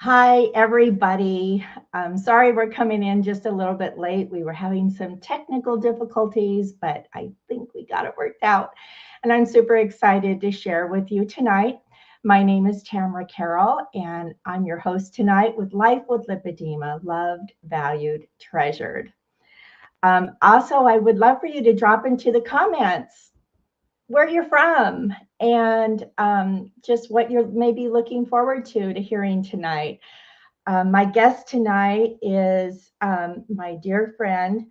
Hi, everybody. I'm sorry we're coming in just a little bit late. We were having some technical difficulties, but I think we got it worked out. And I'm super excited to share with you tonight. My name is Tamara Carroll, and I'm your host tonight with Life with Lipedema, loved, valued, treasured. Also, I would love for you to drop into the comments where you're from and just what you're maybe looking forward to hearing tonight. My guest tonight is my dear friend,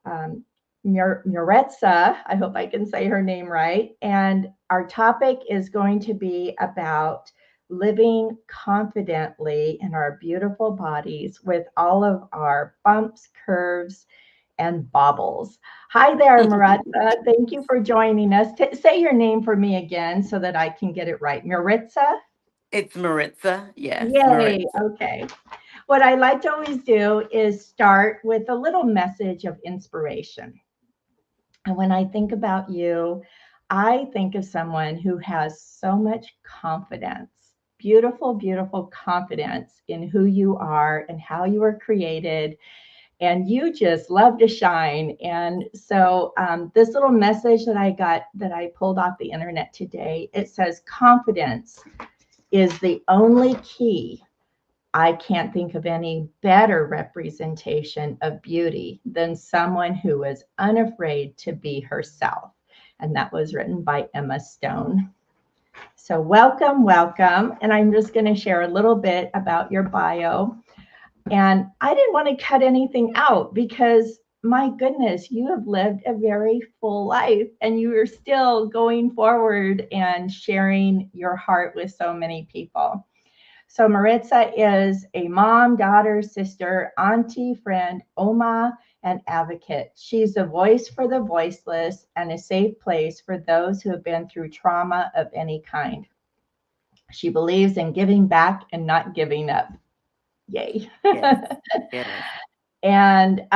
um, Muretsa. I hope I can say her name right. And our topic is going to be about living confidently in our beautiful bodies with all of our bumps, curves, and bobbles. Hi there, Maritza. Thank you for joining us. Say your name for me again so that I can get it right. Maritza? It's Maritza. Yes, Yay. Maritza. Okay. What I like to always do is start with a little message of inspiration. And when I think about you, I think of someone who has so much confidence, beautiful, beautiful confidence in who you are and how you were created. And you just love to shine. And so, this little message that I got that I pulled off the internet today, it says, confidence is the only key. I can't think of any better representation of beauty than someone who is unafraid to be herself. And that was written by Emma Stone. So, welcome, welcome. And I'm just going to share a little bit about your bio. And I didn't want to cut anything out because my goodness, you have lived a very full life and you are still going forward and sharing your heart with so many people. So Maritza is a mom, daughter, sister, auntie, friend, Oma, and advocate. She's a voice for the voiceless and a safe place for those who have been through trauma of any kind. She believes in giving back and not giving up. Yay. Yes, yes. And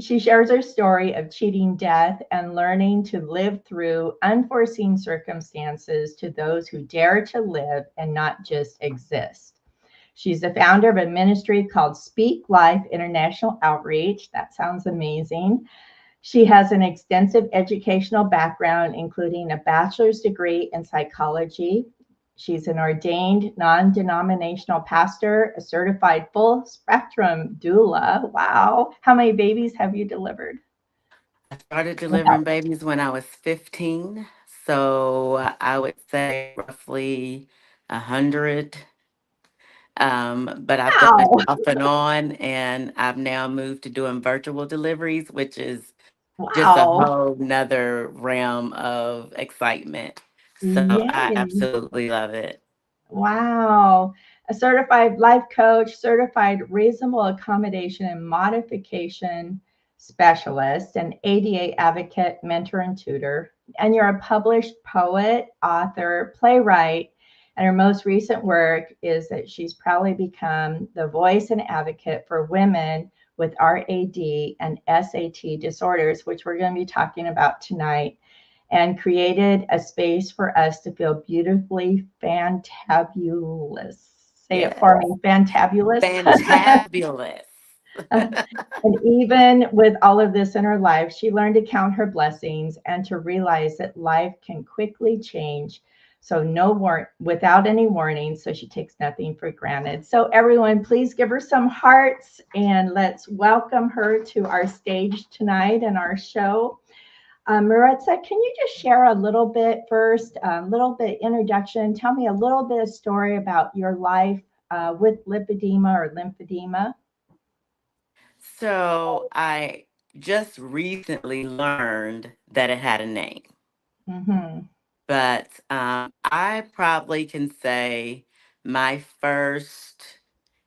she shares her story of cheating death and learning to live through unforeseen circumstances to those who dare to live and not just exist. She's the founder of a ministry called Speak Life International Outreach. That sounds amazing. She has an extensive educational background, including a bachelor's degree in psychology. She's an ordained non denominational pastor, a certified full spectrum doula. Wow. How many babies have you delivered? I started Without delivering babies when I was 15. So I would say roughly 100. But I've done it Wow. off and on, and I've now moved to doing virtual deliveries, which is just a Wow. whole nother realm of excitement. So I Yay. absolutely love it. Wow. A certified life coach, certified reasonable accommodation and modification specialist, an ADA advocate, mentor, and tutor. And you're a published poet, author, playwright. And her most recent work is that she's proudly become the voice and advocate for women with RAD and SAT disorders, which we're going to be talking about tonight, and created a space for us to feel beautifully fantabulous. Say it for Yes. me, fantabulous. Fantabulous. And even with all of this in her life, she learned to count her blessings and to realize that life can quickly change. So without any warning. So she takes nothing for granted. So everyone, please give her some hearts and let's welcome her to our stage tonight and our show. Maritza, can you just share a little bit first, a little bit introduction? Tell me a little bit of story about your life with lipedema or lymphedema. So I just recently learned that it had a name, Mm-hmm. but I probably can say my first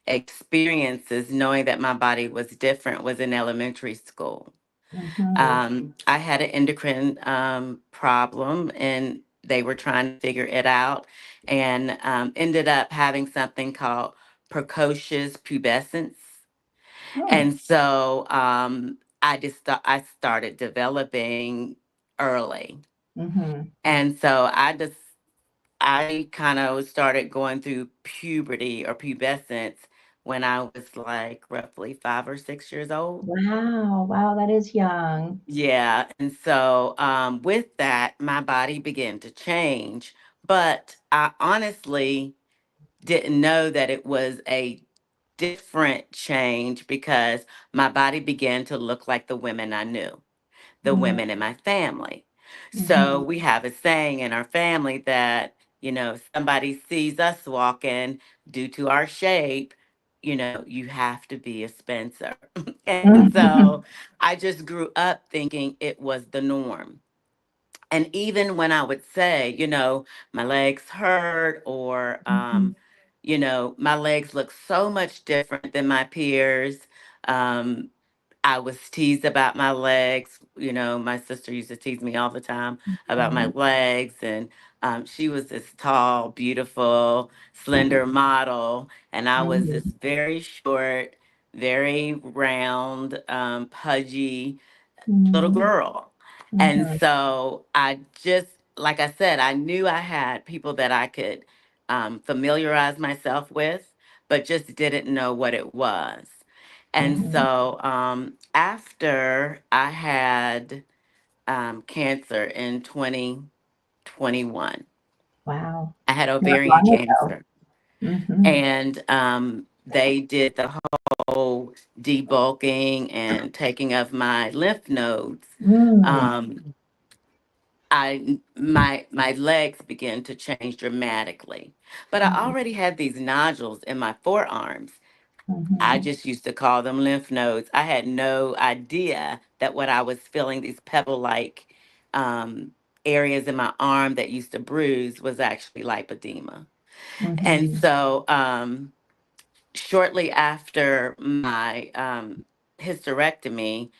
experiences knowing that my body was different was in elementary school. Mm-hmm. I had an endocrine problem, and they were trying to figure it out, and ended up having something called precocious pubescence. Oh. And so I started developing early. Mm-hmm. And so I kind of started going through puberty or pubescence when I was like roughly 5 or 6 years old. Wow. Wow, that is young. Yeah. And so with that, my body began to change. But I honestly didn't know that it was a different change because my body began to look like the women I knew, the Mm, women in my family. So mhm, we have a saying in our family that, if somebody sees us walking due to our shape, you have to be a Spencer. And so mhm, I just grew up thinking it was the norm. And even when I would say, my legs hurt or, mhm, my legs look so much different than my peers. Um, I was teased about my legs. My sister used to tease me all the time about my mhm, legs. And she was this tall, beautiful, slender model. And I was this mhm, very short, very round, pudgy little mhm, girl. And mhm, so I just, like I said, I knew I had people that I could familiarize myself with, but just didn't know what it was. And mhm. so after I had cancer in 2021, Wow. I had Not ovarian long ago. cancer. Mhm, And they did the whole debulking and taking of my lymph nodes. mm, Um, my legs began to change dramatically. But I mhm, already had these nodules in my forearms. I mhm, just used to call them lymph nodes. I had no idea that what I was feeling, these pebble-like um, areas in my arm that used to bruise, was actually lipedema. And mhm, so shortly after my hysterectomy,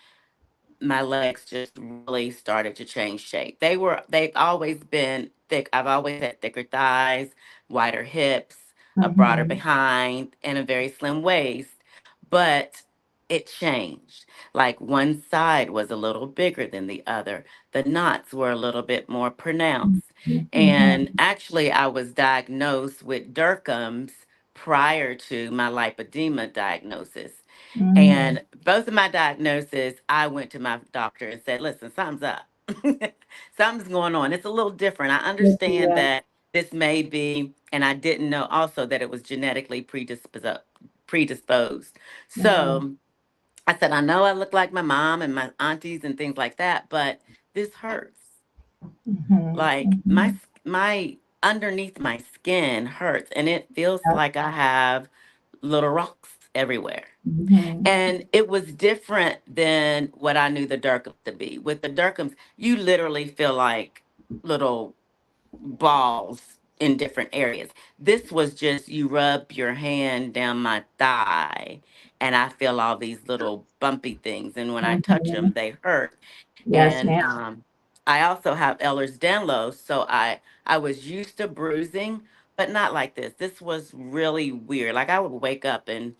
my legs just really started to change shape. They've always been thick. I've always had thicker thighs, wider hips, a broader mhm, behind, and a very slim waist. But it changed. Like one side was a little bigger than the other. The knots were a little bit more pronounced. And mhm, actually, I was diagnosed with Derkums prior to my lipedema diagnosis. mhm. And both of my diagnoses, I went to my doctor and said, listen, something's up. Something's going on. It's a little different. I Good understand deal. that this may be, and I didn't know also that it was genetically predisposed. Mm, So I said, I know I look like my mom and my aunties and things like that, but this hurts. mhm, Like mhm. my underneath my skin hurts and it feels Yep. like I have little rocks everywhere. Mhm, And it was different than what I knew the Durkums to be. With the Durkums, you literally feel like little balls in different areas. This was just you rub your hand down my thigh and I feel all these little bumpy things. And when I touch them, mhm. they hurt. Yes, And ma'am. I also have Ehlers-Danlos. So I was used to bruising, but not like this. This was really weird. Like I would wake up and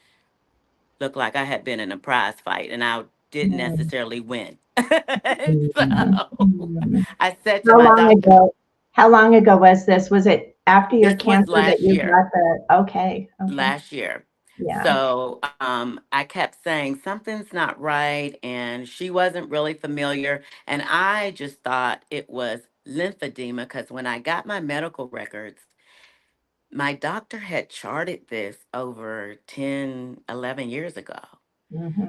looked like I had been in a prize fight and I didn't Mhm, necessarily win. And so mhm, mhm. I said to How my long doctor, ago? How long ago was this? Was it after your this was cancer that last you year, got the? Okay, okay, last year. yeah. So I kept saying something's not right, and she wasn't really familiar. And I just thought it was lymphedema because when I got my medical records, my doctor had charted this over 10, 11 years ago,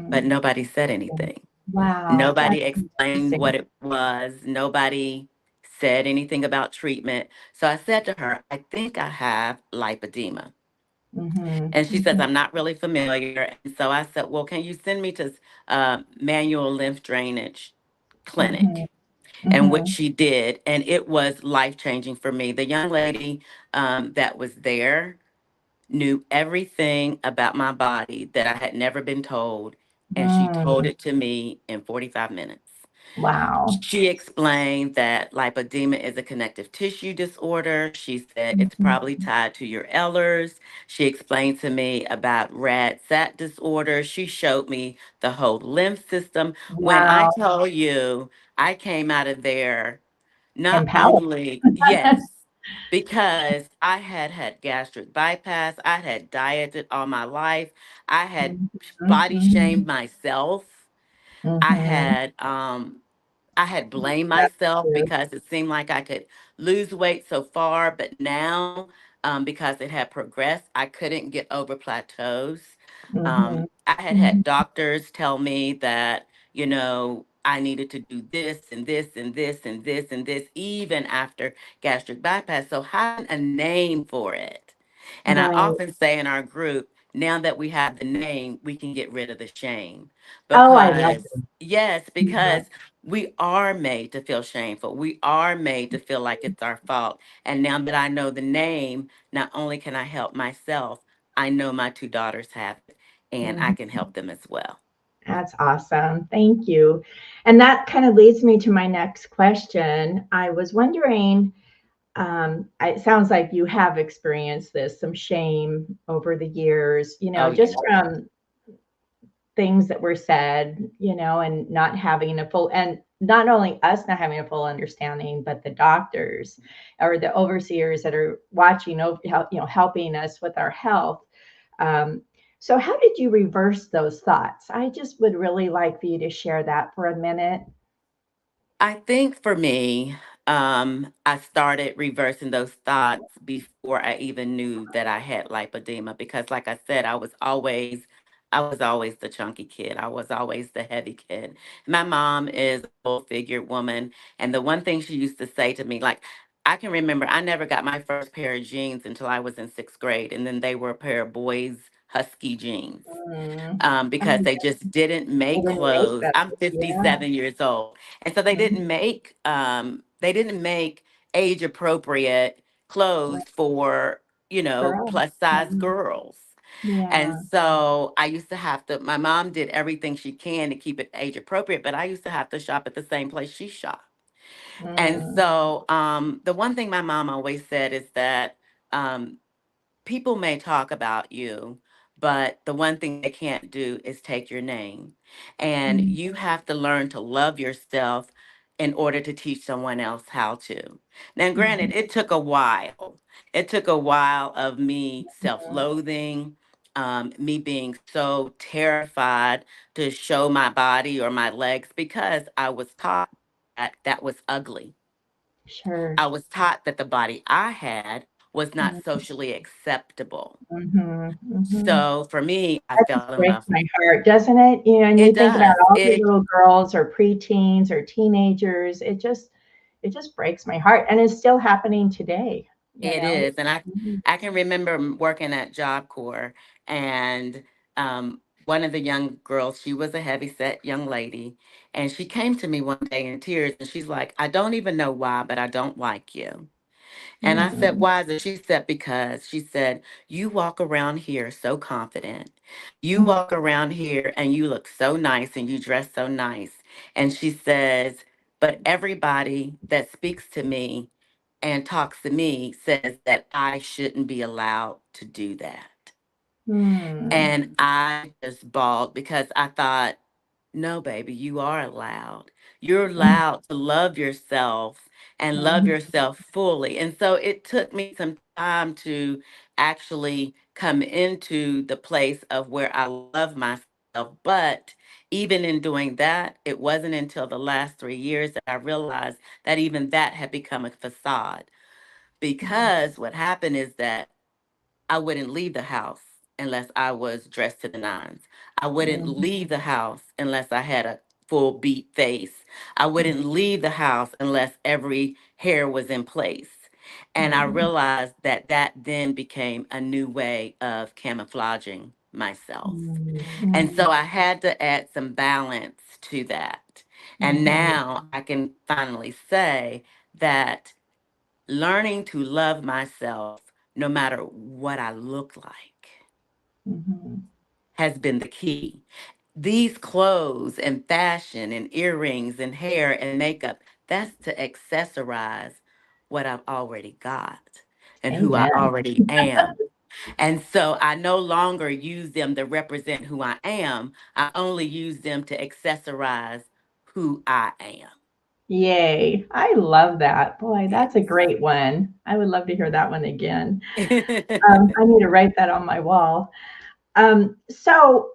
but Mhm. nobody said anything. Wow, Nobody that's explained what interesting. it was. Nobody said anything about treatment. So I said to her, I think I have lipedema. Mhm, And she says, mhm, I'm not really familiar. And so I said, well, can you send me to manual lymph drainage mhm, clinic? And which mhm, she did. And it was life changing for me. The young lady that was there knew everything about my body that I had never been told. And she told mm. it to me in 45 minutes. Wow. She explained that lipodema is a connective tissue disorder. She said it's Mhm. probably tied to your Ehlers. She explained to me about RAD-SAT disorder. She showed me the whole lymph system. When I Wow. tell you, I came out of there not Empowered. only, yes. because I had had gastric bypass. I had dieted all my life. I had Mhm, body mhm, shamed myself. I mhm. had um I had blamed That's myself true. because it seemed like I could lose weight so far, but now, because it had progressed, I couldn't get over plateaus. Mhm, I had mhm, had doctors tell me that, I needed to do this and this and this and this and this, even after gastric bypass. So having a name for it. And I right. often say in our group, now that we have the name, we can get rid of the shame. Oh, I love Because, it. yes, Yeah. because we are made to feel shameful. We are made to feel like it's our fault. And now that I know the name, not only can I help myself, I know my two daughters have it and I Mhm. can help them as well. That's awesome. Thank you. And that kind of leads me to my next question. I was wondering, it sounds like you have experienced this, some shame over the years, Oh, just yeah. from things that were said, and not having a full, and not only us not having a full understanding, but the doctors or the overseers that are watching over, helping us with our health. Um, so, how did you reverse those thoughts? I just would really like for you to share that for a minute. I think for me, I started reversing those thoughts before I even knew that I had lipedema because, like I said, I was always the chunky kid. I was always the heavy kid. My mom is a full figured woman, and the one thing she used to say to me, like, I can remember, I never got my first pair of jeans until I was in sixth grade, and then they were a pair of boys' husky jeans, Mm. because Oh, they just didn't they make didn't make clothes. I'm those. Yeah. 57 years old, and so they didn't make age appropriate clothes Right. for Girls. plus size Mhm. girls. And Yeah. so I used to have to. My mom did everything she can to keep it age appropriate, but I used to have to shop at the same place she shopped. And Mm. so the one thing my mom always said is that. Um, People may talk about you, but the one thing they can't do is take your name. And Mm. you have to learn to love yourself in order to teach someone else how to. Now, Mhm. granted, it took a while. It took a while of me self loathing, me being so terrified to show my body or my legs because I was taught that that was ugly. Sure. I was taught that the body I had was not Mm. socially acceptable. Mhm. Mhm. So for me, I That fell just in breaks love my with heart, doesn't it? And it you think about does. all the It little girls or preteens or teenagers, it just breaks my heart, and it's still happening today, you it know? is. And I Mhm. I can remember working at Job Corps and one of the young girls, she was a heavy set young lady, and she came to me one day in tears and she's like, I don't even know why, but I don't like you. And I said, Mm. why is it? She said, because she said, you walk around here so confident. You Mm. walk around here and you look so nice and you dress so nice. And she says, but everybody that speaks to me and talks to me says that I shouldn't be allowed to do that. Mm. And I just bawled because I thought, no, baby, you are allowed. You're Mm. allowed to love yourself and love Mhm. yourself fully. And so it took me some time to actually come into the place of where I love myself. But even in doing that, it wasn't until the last 3 years that I realized that even that had become a facade. Mhm. Because what happened is that I wouldn't leave the house unless I was dressed to the nines. I wouldn't Mhm. leave the house unless I had a full beat face. I wouldn't leave the house unless every hair was in place. And I Mhm. realized that that then became a new way of camouflaging myself. And Mhm. so I had to add some balance to that. And Mhm. now I can finally say that learning to love myself no matter what I look like Mhm. has been the key. These clothes and fashion and earrings and hair and makeup, that's to accessorize what I've already got and who I Amen. already am. And so I no longer use them to represent who I am. I only use them to accessorize who I am. Yay. I love that. Boy, that's a great one. I would love to hear that one again. I need to write that on my wall. So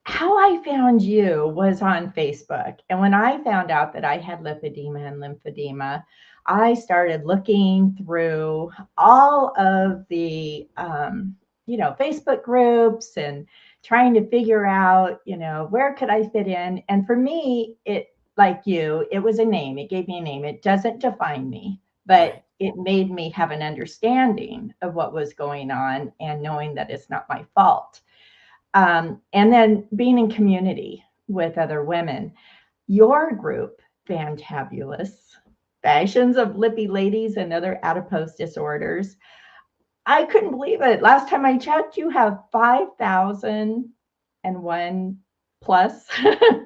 how I found you was on Facebook. And when I found out that I had lipedema and lymphedema, I started looking through all of the, Facebook groups and trying to figure out, where could I fit in. And for me, like you, it was a name. It gave me a name. It doesn't define me, but Right. it made me have an understanding of what was going on and knowing that it's not my fault, and then being in community with other women. Your group, Fantabulous Fashions of Lippy Ladies and Other Adipose Disorders. I couldn't believe it. Last time I checked, you have 5,001 plus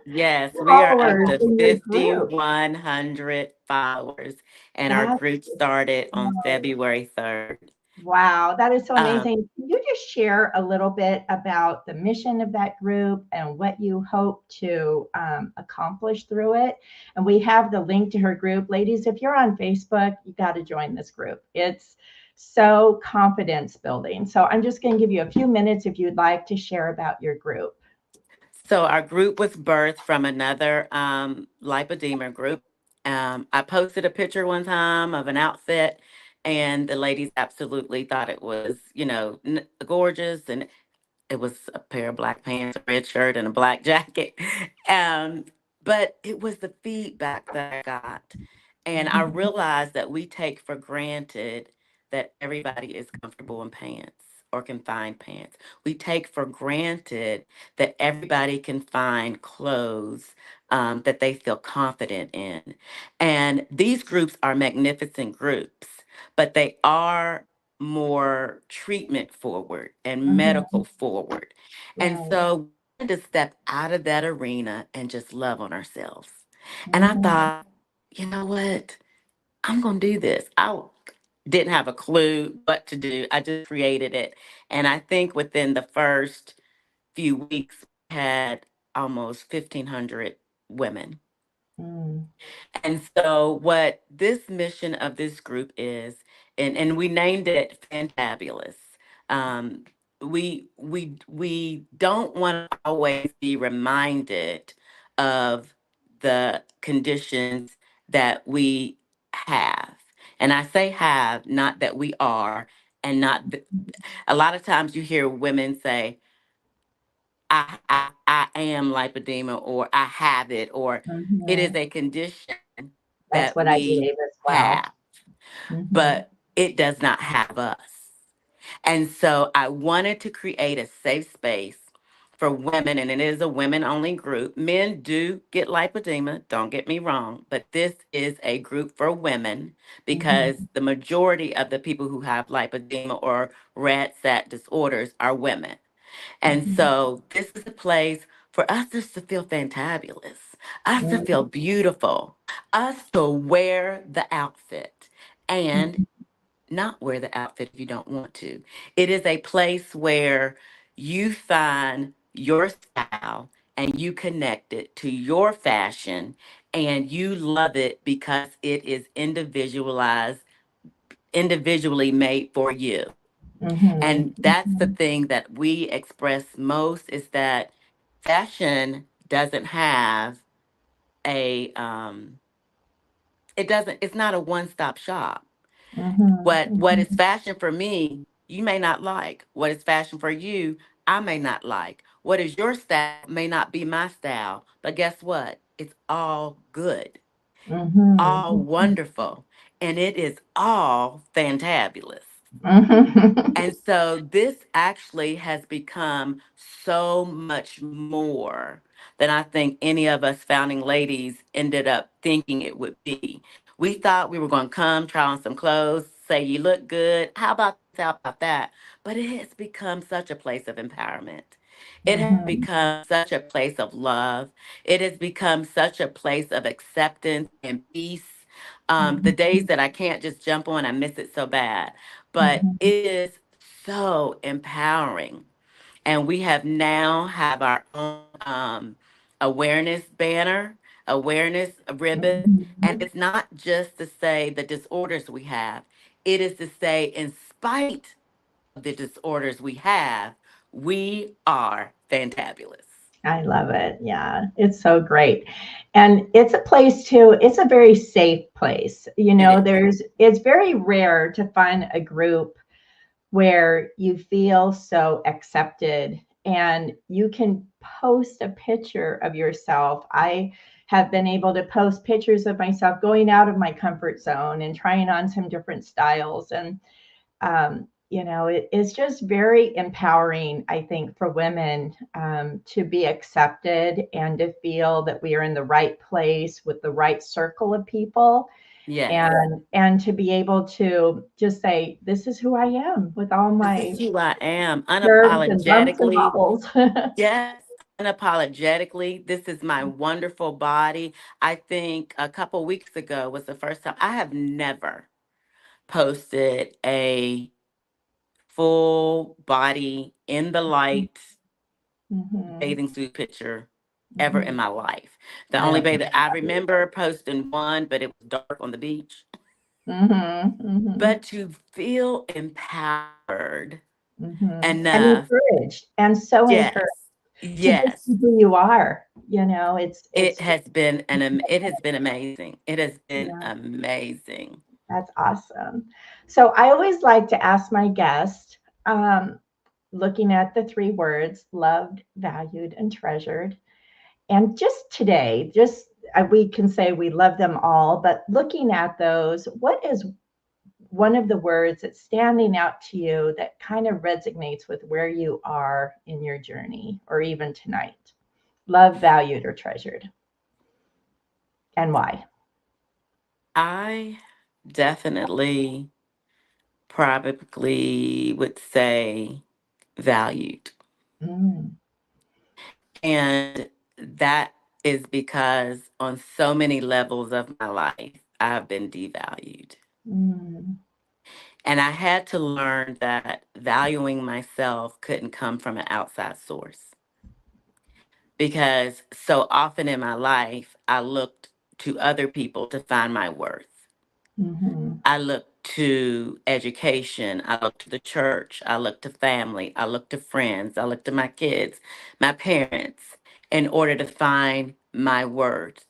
Yes, we are up followers to in your group. 5,100 followers, and our That's group started on February 3rd. Wow, that is so Um, amazing. Can you just share a little bit about the mission of that group and what you hope to accomplish through it? And we have the link to her group. Ladies, if you're on Facebook, you got to join this group. It's so confidence building. So I'm just going to give you a few minutes if you'd like to share about your group. so our group was birthed from another lipedema group. I posted a picture one time of an outfit, and the ladies absolutely thought it was, gorgeous, and it was a pair of black pants, a red shirt, and a black jacket. Um, but it was the feedback that I got. And I Mhm, realized that we take for granted that everybody is comfortable in pants or can find pants. We take for granted that everybody can find clothes that they feel confident in. And these groups are magnificent groups, but they are more treatment forward and mhm, medical forward. And right. so we wanted to step out of that arena and just love on ourselves. And I Mhm, thought, you know what? I'm going to do this. I didn't have a clue what to do. I just created it. And I think within the first few weeks, we had almost 1,500 women. mm, And so, what this mission of this group is, and we named it Fantabulous. Um, we don't want to always be reminded of the conditions that we have, and I say have, not that we are, and not. A lot of times you hear women say, I am lipedema, or I have it, or it is mhm. a condition That's that what I we believe as well. have, Mhm, but it does not have us. And so I wanted to create a safe space for women, and it is a women only group. Men do get lipedema, don't get me wrong, but this is a group for women mhm, because the majority of the people who have lipedema or RAD-SAT disorders are women. And mhm, so this is a place for us just to feel fantabulous, us to mhm, feel beautiful, us to wear the outfit and mhm, not wear the outfit if you don't want to. It is a place where you find your style and you connect it to your fashion and you love it because it is individualized, individually made for you. mhm, And that's the thing that we express most is that fashion doesn't have a it doesn't it's not a one-stop shop. mhm, What is mhm, fashion for me, you may not like. What is fashion for you, I may not like. What is your style may not be my style. But guess what? It's all good, mhm, all mhm, wonderful, and it is all fantabulous. mhm, And so this actually has become so much more than I think any of us founding ladies ended up thinking it would be. We thought we were going to come, try on some clothes, say, you look good. How about this? How about that? But it has become such a place of empowerment. It has mhm, become such a place of love. It has become such a place of acceptance and peace. The days mhm, that I can't just jump on, I miss it so bad. But mhm, it is so empowering. And we have now have our own awareness banner. awareness ribbon. And Mhm. it's not just to say the disorders we have, it is to say, in spite of the disorders we have, we are fantabulous. I love it. Yeah, it's so great. And it's a place too, it's a very safe place. It is. It's very rare to find a group where you feel so accepted and you can post a picture of yourself. I have been able to post pictures of myself going out of my comfort zone and trying on some different styles. And it's just very empowering, I think, for women to be accepted and to feel that we are in the right place with the right circle of people, Yes. and to be able to just say, this is who I am with all This my is who I am curves and bumps and unapologetically. bubbles. Yes, unapologetically. This is my wonderful body. I think a couple weeks ago was the first time. I have never posted a full body in the light Hmm. bathing suit picture ever in Hmm. my life. The I only don't bathing think that I I do either. remember posting one, but it was dark on the beach. Hmm. Hmm. But to feel empowered Hmm. And enough, encouraged, and so encouraged yes, to just yes, be who you are. it It's just, has been it has been amazing. It has been yeah, amazing. that's awesome. So I always like to ask my guests, looking at the three words: loved, valued, and treasured. And just today, we can say we love them all, but looking at those, what is one of the words that's standing out to you that kind of resonates with where you are in your journey or even tonight? Love, valued, or treasured, and why? I definitely probably would say valued. Mm, And that is because on so many levels of my life, I've been devalued. mm, And I had to learn that valuing myself couldn't come from an outside source. Because so often in my life, I looked to other people to find my worth. mm-hmm, I look to education. I look to the church. I look to family. I look to friends. I look to my kids, my parents, in order to find my worth,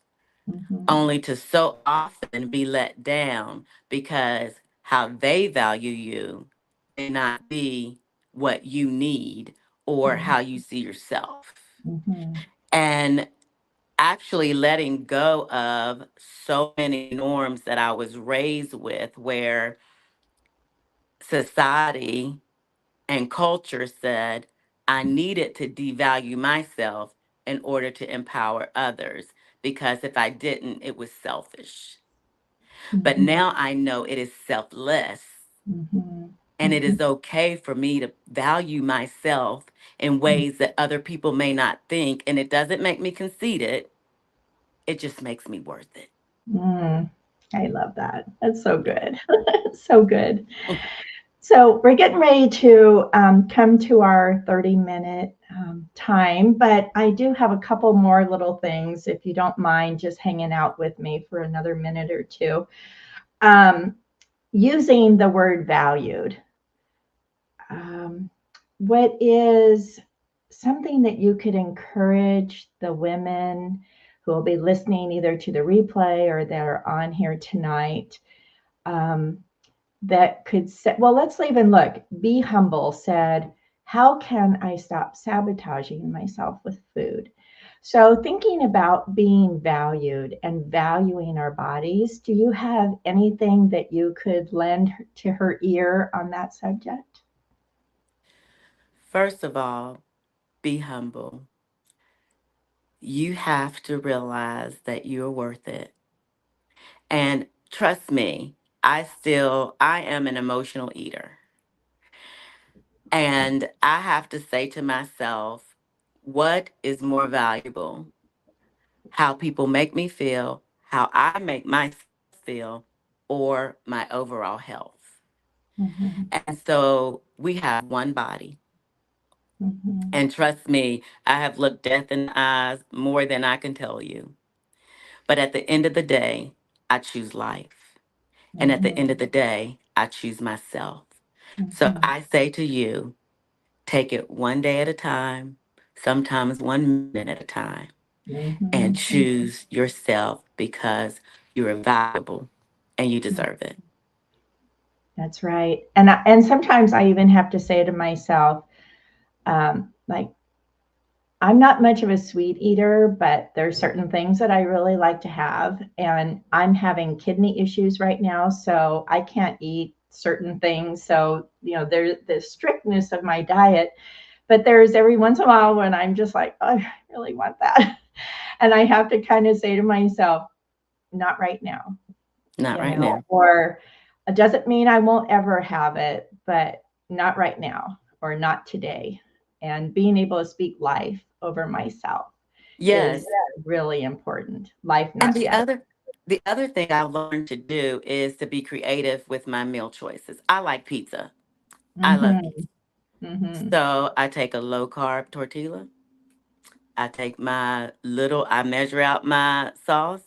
mm-hmm, only to so often be let down because how they value you may not be what you need or how you see yourself. mm-hmm, And actually letting go of so many norms that I was raised with, where society and culture said I needed to devalue myself in order to empower others, because if I didn't, it was selfish. But mm-hmm, now I know it is selfless, mm-hmm, and it is okay for me to value myself in mm-hmm. ways that other people may not think. And it doesn't make me conceited, it just makes me worth it. Mm, I love that. That's so good. So good. So we're getting ready to come to our 30-minute time, but I do have a couple more little things, if you don't mind just hanging out with me for another minute or two. Um, Using the word valued, um, what is something that you could encourage the women who will be listening either to the replay or that are on here tonight, um, that could say, well, let's even look, Be Humble said, how can I stop sabotaging myself with food? So, thinking about being valued and valuing our bodies, do you have anything that you could lend to her ear on that subject? First of all, be humble. You have to realize that you're worth it. And trust me, I am an emotional eater. And I have to say to myself, what is more valuable? How people make me feel, how I make myself feel, or my overall health? Mm-hmm, And so we have one body. mm-hmm, And trust me, I have looked death in the eyes more than I can tell you. But at the end of the day, I choose life. And at the Mhm. end of the day, I choose myself. So Mhm. I say to you, take it one day at a time, sometimes 1 minute at a time, and Mhm. choose yourself because you're valuable and you Mhm. deserve it. That's right. And sometimes I even have to say to myself, like, I'm not much of a sweet eater, but there's certain things that I really like to have. And I'm having kidney issues right now, so I can't eat certain things. So, there's the strictness of my diet, but there's every once in a while when I'm just like, oh, I really want that. And I have to kind of say to myself, not right now, Not right now. or it doesn't mean I won't ever have it, but not right now or not today. And being able to speak life over myself is Yes. really important. Life, And not death. the other thing I've learned to do is to be creative with my meal choices. I like pizza. I love Mm-hmm. pizza. Mm-hmm. So I take a low carb tortilla. I take I measure out my sauce,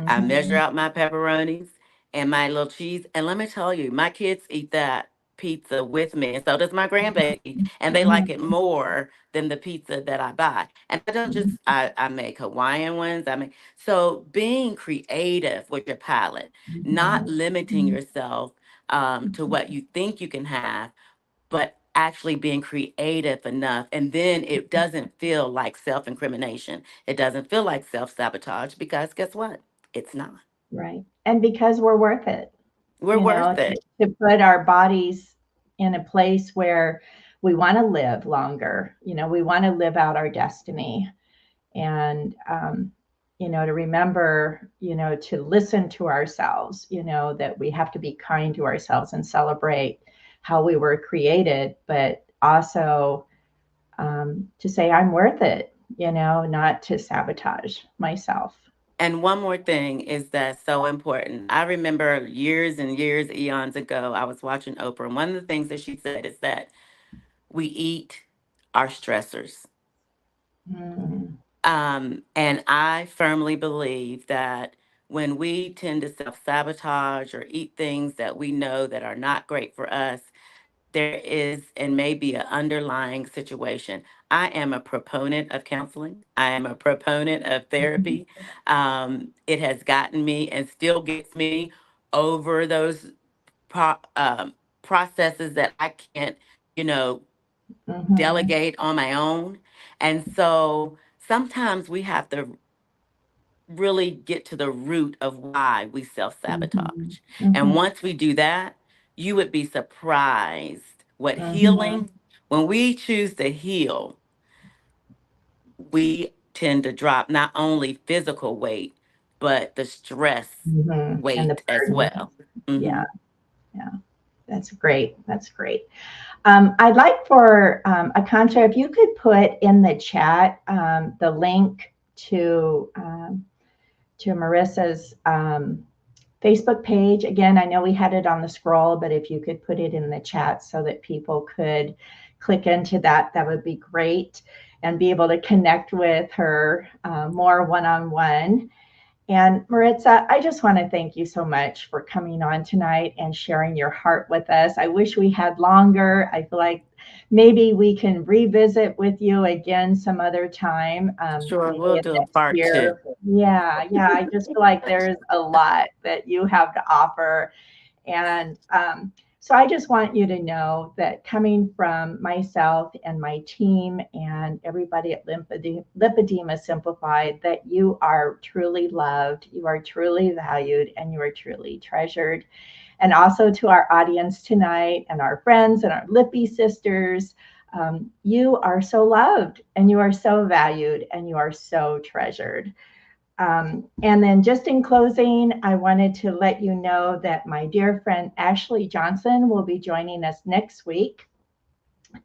I measure Mm-hmm. out my pepperonis and my little cheese. And let me tell you, my kids eat that pizza with me. And so does my grandbaby. And they like it Mm-hmm. more than the pizza that I buy. And I don't just, I make Hawaiian ones. So being creative with your palate, not limiting Mm-hmm. yourself to what you think you can have, but actually being creative enough. And then it doesn't feel like self incrimination. It doesn't feel like self sabotage because guess what? It's not. Right. And because we're worth it, We're worth it. to put our bodies in a place where we want to live longer, we want to live out our destiny. And to remember, to listen to ourselves, that we have to be kind to ourselves and celebrate how we were created, but also to say I'm worth it, not to sabotage myself. And one more thing is that's so important. I remember years and years, eons ago, I was watching Oprah, and one of the things that she said is that we eat our stressors. Mm-hmm. And I firmly believe that when we tend to self sabotage or eat things that we know that are not great for us, there is and may be an underlying situation. I am a proponent of counseling. I am a proponent of therapy. It has gotten me and still gets me over those processes that I can't, you know, Mm-hmm. delegate on my own. And so sometimes we have to really get to the root of why we self Mm-hmm. sabotage. And Mm-hmm. once we do that, you would be surprised what Mm-hmm. healing, when we choose to heal, we tend to drop not only physical weight, but the stress Mm-hmm. And the weight as burden. well. Yeah. Hmm. Yeah. That's great. That's great. I'd like for Akansha, if you could put in the chat the link to Marissa's Facebook page. Again, I know we had it on the scroll, but if you could put it in the chat so that people could click into that, that would be great, and be able to connect with her more one on one. And Maritza, I just want to thank you so much for coming on tonight and sharing your heart with us. I wish we had longer. I feel like maybe we can revisit with you again some other time, Sure, maybe we'll in do a next part two. year. Yeah, yeah. I just feel like there's a lot that you have to offer. And so I just want you to know that coming from myself and my team and everybody at Lipedema Simplified, that you are truly loved, you are truly valued, and you are truly treasured. And also to our audience tonight and our friends and our Lippy sisters, you are so loved and you are so valued and you are so treasured. And then just in closing, I wanted to let you know that my dear friend Ashley Johnson will be joining us next week.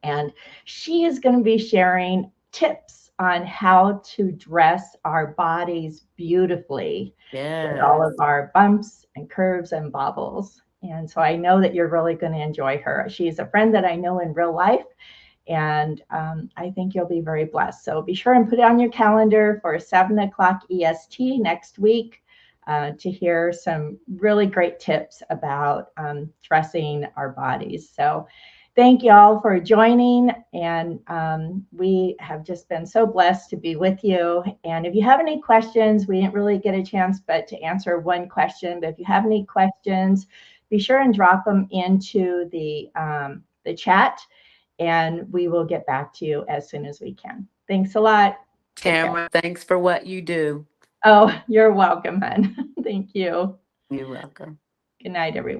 And she is going to be sharing tips on how to dress our bodies beautifully with all Yes. of our bumps and curves and bobbles. And so I know that you're really going to enjoy her. She's a friend that I know in real life, And I think you'll be very blessed. So be sure and put it on your calendar for 7 o'clock EST next week to hear some really great tips about dressing our bodies. So thank you all for joining. And we have just been so blessed to be with you. And if you have any questions, we didn't really get a chance but to answer one question. But if you have any questions, be sure and drop them into the chat, and we will get back to you as soon as we can. Thanks a lot. Tamara, thanks for what you do. Oh, you're welcome, hon. Thank you. You're welcome. Good night, everyone.